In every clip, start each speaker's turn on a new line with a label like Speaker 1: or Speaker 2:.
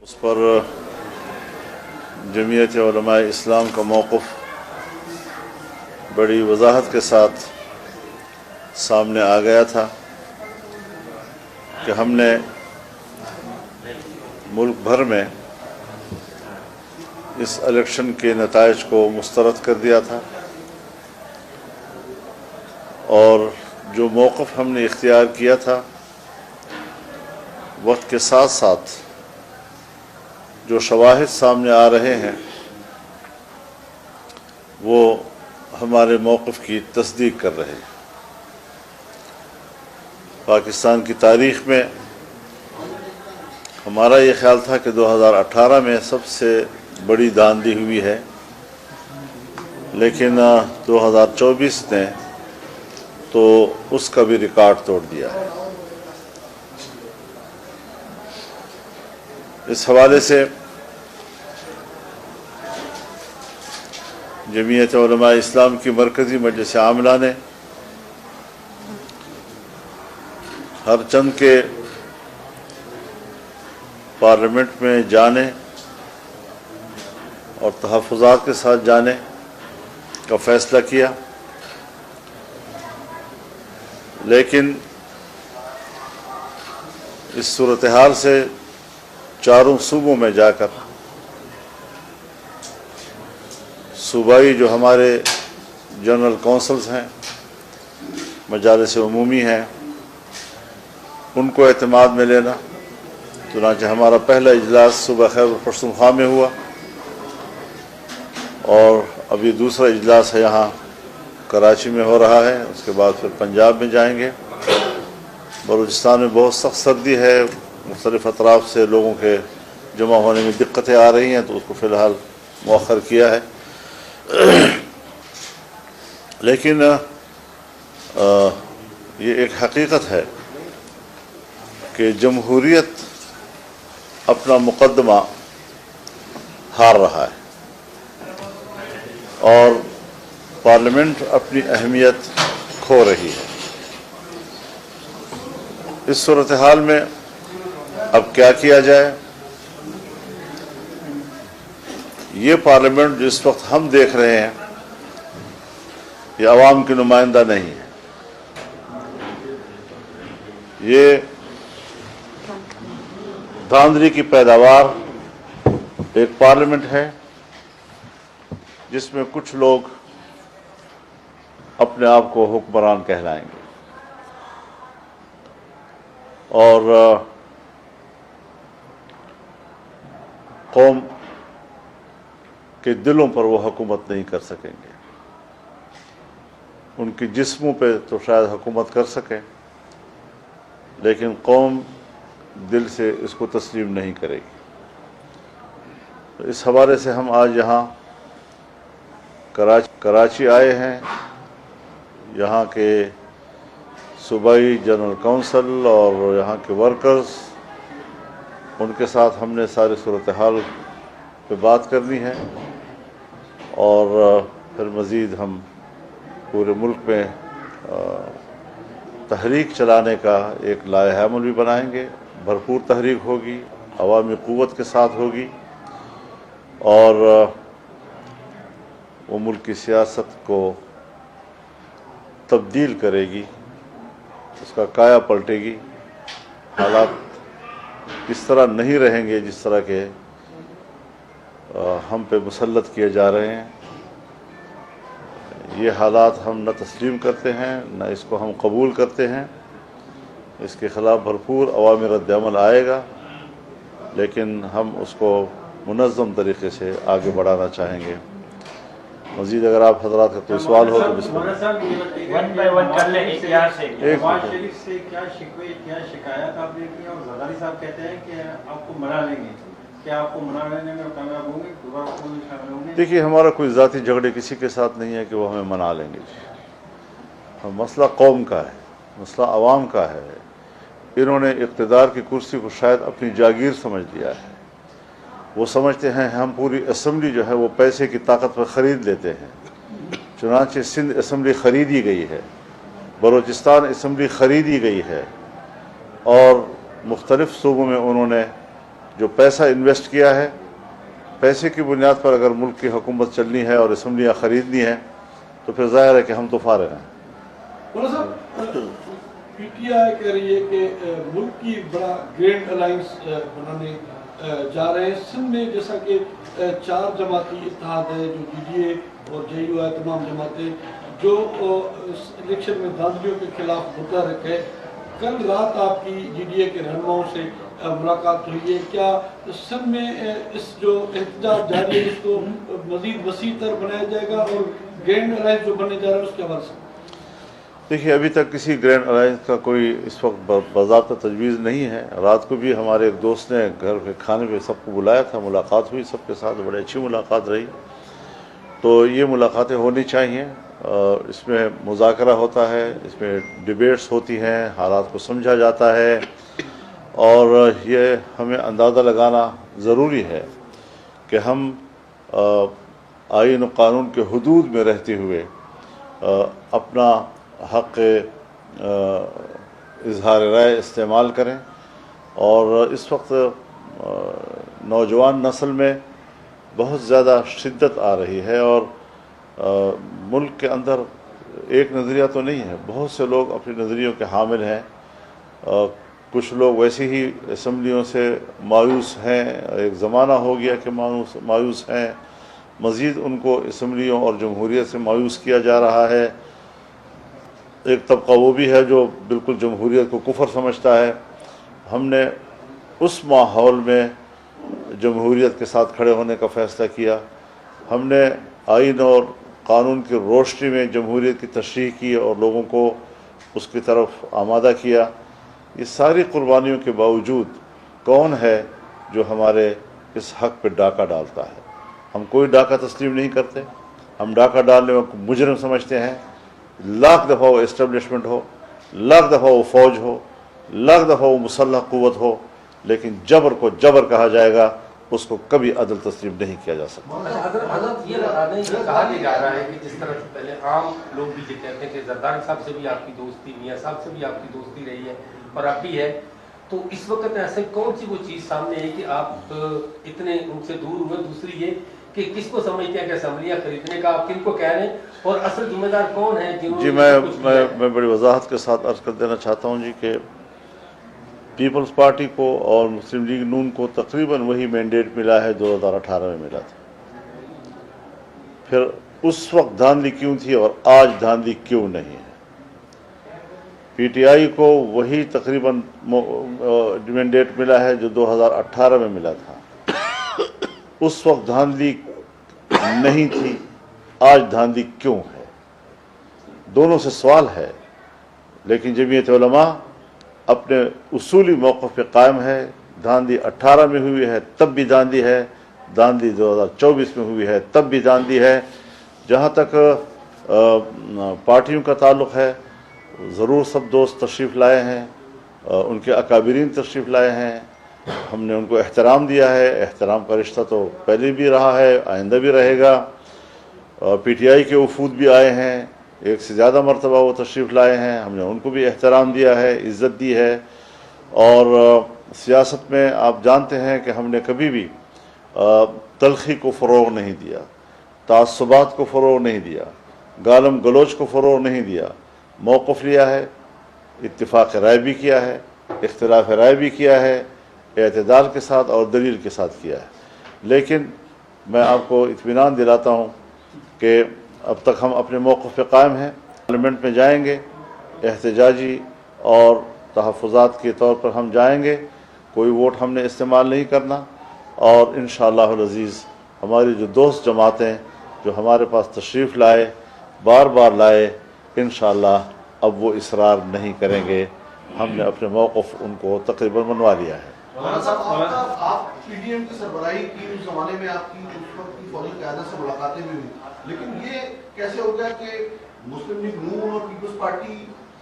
Speaker 1: اس پر جمعیت علماء اسلام کا موقف بڑی وضاحت کے ساتھ سامنے آ گیا تھا کہ ہم نے ملک بھر میں اس الیکشن کے نتائج کو مسترد کر دیا تھا، اور جو موقف ہم نے اختیار کیا تھا وقت کے ساتھ ساتھ جو شواہد سامنے آ رہے ہیں وہ ہمارے موقف کی تصدیق کر رہے ہیں۔ پاکستان کی تاریخ میں ہمارا یہ خیال تھا کہ 2018 میں سب سے بڑی داندھی ہوئی ہے، لیکن 2024 نے تو اس کا بھی ریکارڈ توڑ دیا ہے۔ اس حوالے سے جمعیت علماء اسلام کی مرکزی مجلس عاملہ نے ہر چند کے پارلیمنٹ میں جانے اور تحفظات کے ساتھ جانے کا فیصلہ کیا، لیکن اس صورتحال سے چاروں صوبوں میں جا کر صوبائی جو ہمارے جنرل کونسلز ہیں، مجالس عمومی ہیں، ان کو اعتماد میں لینا۔ چنانچہ ہمارا پہلا اجلاس صوبہ خیبر پختونخوا میں ہوا، اور ابھی دوسرا اجلاس ہے یہاں کراچی میں ہو رہا ہے، اس کے بعد پھر پنجاب میں جائیں گے۔ بلوچستان میں بہت سخت سردی ہے، مختلف اطراف سے لوگوں کے جمع ہونے میں دقتیں آ رہی ہیں، تو اس کو فی الحال مؤخر کیا ہے۔ لیکن یہ ایک حقیقت ہے کہ جمہوریت اپنا مقدمہ ہار رہا ہے اور پارلیمنٹ اپنی اہمیت کھو رہی ہے۔ اس صورتحال میں اب کیا کیا جائے؟ یہ پارلیمنٹ جس وقت ہم دیکھ رہے ہیں یہ عوام کی نمائندہ نہیں ہے، یہ دھاندلی کی پیداوار ایک پارلیمنٹ ہے جس میں کچھ لوگ اپنے آپ کو حکمران کہلائیں گے اور قوم کے دلوں پر وہ حکومت نہیں کر سکیں گے۔ ان کی جسموں پہ تو شاید حکومت کر سکیں، لیکن قوم دل سے اس کو تسلیم نہیں کرے گی۔ تو اس حوالے سے ہم آج یہاں کراچی آئے ہیں۔ یہاں کے صوبائی جنرل کونسل اور یہاں کے ورکرز، ان کے ساتھ ہم نے ساری صورتحال پہ بات کرنی ہے، اور پھر مزید ہم پورے ملک میں تحریک چلانے کا ایک لائحہ عمل بھی بنائیں گے۔ بھرپور تحریک ہوگی، عوامی قوت کے ساتھ ہوگی، اور وہ ملک کی سیاست کو تبدیل کرے گی، اس کا کایا پلٹے گی۔ حالات اس طرح نہیں رہیں گے جس طرح کے ہم پہ مسلط کیے جا رہے ہیں۔ یہ حالات ہم نہ تسلیم کرتے ہیں، نہ اس کو ہم قبول کرتے ہیں۔ اس کے خلاف بھرپور عوامی رد عمل آئے گا، لیکن ہم اس کو منظم طریقے سے آگے بڑھانا چاہیں گے۔ مزید اگر آپ حضرات کا کوئی سوال ہو تو بسم اللہ۔
Speaker 2: نواز شریف سے کیا شکوے، کیا شکایت آپ نے کی؟ اور زرداری صاحب کہتے ہیں کہ آپ کو منا لیں گے، کیا آپ کو منا لینے میں کامیاب ہوں گے؟ دوبارہ خود شامل ہوں گے؟
Speaker 1: دیکھیے، ہمارا کوئی ذاتی جھگڑے کسی کے ساتھ نہیں ہے کہ وہ ہمیں منا لیں گے۔ مسئلہ قوم کا ہے، مسئلہ عوام کا ہے۔ انہوں نے اقتدار کی کرسی کو شاید اپنی جاگیر سمجھ لیا ہے۔ وہ سمجھتے ہیں ہم پوری اسمبلی جو ہے وہ پیسے کی طاقت پر خرید لیتے ہیں۔ چنانچہ سندھ اسمبلی خریدی گئی ہے، بلوچستان اسمبلی خریدی گئی ہے، اور مختلف صوبوں میں انہوں نے جو پیسہ انویسٹ کیا ہے، پیسے کی بنیاد پر اگر ملک کی حکومت چلنی ہے اور اسمبلیاں خریدنی ہیں تو پھر ظاہر ہے کہ ہم تو فارغ ہیں۔
Speaker 3: مولانا صاحب، پی ٹی آئی کہہ رہی ہے کہ ملک کی بڑا گرینڈ الائنس بنانے جا رہے ہیں سندھ میں، جیسا کہ 4 جماعتی اتحاد ہے، جو پی ڈی اے اور جے یو ہے، تمام جماعتیں جو الیکشن میں دھاندلیوں کے خلاف متحرک ہے۔ کل رات آپ کی جی ڈی اے کے رہنماؤں سے ملاقات ہوئی ہے، کیا سندھ میں اس جو احتجاج جاری ہے اس کو مزید وسیع تر بنایا جائے گا، اور گرینڈ الائنس جو بننے جا رہا ہے اس کے حوالے سے؟
Speaker 1: دیکھیے، ابھی تک کسی گرینڈ الائنس کا کوئی اس وقت باضابطہ تجویز نہیں ہے۔ رات کو بھی ہمارے ایک دوست نے گھر کے کھانے پہ سب کو بلایا تھا، ملاقات ہوئی سب کے ساتھ، بڑی اچھی ملاقات رہی۔ تو یہ ملاقاتیں ہونی چاہیے، اس میں مذاکرہ ہوتا ہے، اس میں ڈیبیٹس ہوتی ہیں، حالات کو سمجھا جاتا ہے، اور یہ ہمیں اندازہ لگانا ضروری ہے کہ ہم آئین و قانون کے حدود میں رہتے ہوئے اپنا حق اظہار رائے استعمال کریں۔ اور اس وقت نوجوان نسل میں بہت زیادہ شدت آ رہی ہے، اور ملک کے اندر ایک نظریہ تو نہیں ہے، بہت سے لوگ اپنے نظریوں کے حامل ہیں۔ کچھ لوگ ویسے ہی اسمبلیوں سے مایوس ہیں، ایک زمانہ ہو گیا کہ مایوس ہیں، مزید ان کو اسمبلیوں اور جمہوریت سے مایوس کیا جا رہا ہے۔ ایک طبقہ وہ بھی ہے جو بالکل جمہوریت کو کفر سمجھتا ہے۔ ہم نے اس ماحول میں جمہوریت کے ساتھ کھڑے ہونے کا فیصلہ کیا۔ ہم نے آئین اور قانون کی روشنی میں جمہوریت کی تشریح کی اور لوگوں کو اس کی طرف آمادہ کیا۔ یہ ساری قربانیوں کے باوجود کون ہے جو ہمارے اس حق پہ ڈاکہ ڈالتا ہے؟ ہم کوئی ڈاکہ تسلیم نہیں کرتے۔ ہم ڈاکہ ڈالنے میں مجرم سمجھتے ہیں۔ لاکھ دفعہ وہ اسٹیبلشمنٹ ہو، لاکھ دفعہ وہ فوج ہو، لاکھ دفعہ وہ مسلح قوت ہو، لیکن جبر کو جبر کہا جائے گا، اس کو کبھی عدل تسلیم نہیں کیا جا سکتا۔
Speaker 4: حضرت یہ بتا دیں، یہ کہا جا رہا ہے کہ جس طرح سے پہلے عام لوگ بھی یہ کہتے ہیں کہ زرداری صاحب سے بھی آپ کی دوستی، میاں صاحب سے بھی آپ کی دوستی رہی ہے اور اب بھی ہے، تو اس وقت ایسے کون سی وہ چیز سامنے ہے کہ آپ اتنے ان سے دور ہوئے؟ دوسری یہ کہ کس کو سمجھتے ہیں کہ اسمبلیاں خریدنے کا آپ کن کو کہہ رہے ہیں، اور اصل ذمہ دار کون ہے جنہوں
Speaker 1: جی، میں بڑی وضاحت کے ساتھ عرض کر دینا چاہتا ہوں جی کہ پیپلز پارٹی کو اور مسلم لیگ نون کو تقریباً وہی مینڈیٹ ملا ہے 2018 میں ملا تھا۔ پھر اس وقت دھاندلی کیوں تھی اور آج دھاندلی کیوں نہیں ہے؟ پی ٹی آئی کو وہی تقریباً مینڈیٹ ملا ہے جو 2018 میں ملا تھا۔ اس وقت دھاندلی نہیں تھی، آج دھاندلی کیوں ہے؟ دونوں سے سوال ہے، لیکن جمعیت علماء اپنے اصولی موقف پہ قائم ہے۔ دھاندلی 18 میں ہوئی ہے تب بھی دھاندلی ہے، دھاندلی 2024 میں ہوئی ہے تب بھی دھاندلی ہے۔ جہاں تک پارٹیوں کا تعلق ہے، ضرور سب دوست تشریف لائے ہیں، ان کے اکابرین تشریف لائے ہیں، ہم نے ان کو احترام دیا ہے۔ احترام کا رشتہ تو پہلے بھی رہا ہے، آئندہ بھی رہے گا۔ پی ٹی آئی کے وفود بھی آئے ہیں، ایک سے زیادہ مرتبہ وہ تشریف لائے ہیں، ہم نے ان کو بھی احترام دیا ہے، عزت دی ہے۔ اور سیاست میں آپ جانتے ہیں کہ ہم نے کبھی بھی تلخی کو فروغ نہیں دیا، تعصبات کو فروغ نہیں دیا، گالم گلوچ کو فروغ نہیں دیا، موقف لیا ہے، اتفاق رائے بھی کیا ہے، اختلاف رائے بھی کیا ہے، اعتدال کے ساتھ اور دلیل کے ساتھ کیا ہے۔ لیکن میں آپ کو اطمینان دلاتا ہوں کہ اب تک ہم اپنے موقف پہ قائم ہیں۔ پارلیمنٹ میں جائیں گے، احتجاجی اور تحفظات کے طور پر ہم جائیں گے، کوئی ووٹ ہم نے استعمال نہیں کرنا، اور انشاءاللہ العزیز ہماری جو دوست جماعتیں جو ہمارے پاس تشریف لائے، بار بار لائے، انشاءاللہ اب وہ اصرار نہیں کریں گے۔ ہم نے اپنے موقف ان کو تقریباً منوا لیا ہے۔
Speaker 5: مولانا صاحب، آپ پی ڈی ایم کی سربراہی کی اس زمانے میں آپ کی اس وقت کی فوجی قیادت سے ملاقاتیں بھی ہوئی، لیکن یہ کیسے ہو گیا کہ مسلم لیگ نون اور پیپلز پارٹی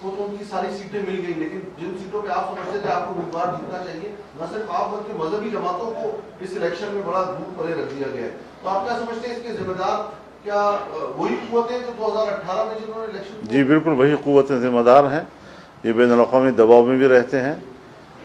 Speaker 5: کو تو ان کی ساری سیٹیں مل گئی، لیکن جن سیٹوں پہ آپ سمجھتے تھے آپ کو امیدوار جیتنا چاہیے، نہ صرف آپ بلکہ مذہبی جماعتوں کو اس الیکشن میں بڑا دور پرے رکھ دیا گیا ہے، تو آپ کیا سمجھتے ہیں اس کے ذمہ دار کیا وہی قوتیں جو 2018 میں جنہوں نے الیکشن؟
Speaker 1: جی بالکل، وہی قوتیں ذمہ دار ہیں، یہ بین الاقوامی دباؤ میں بھی رہتے ہیں،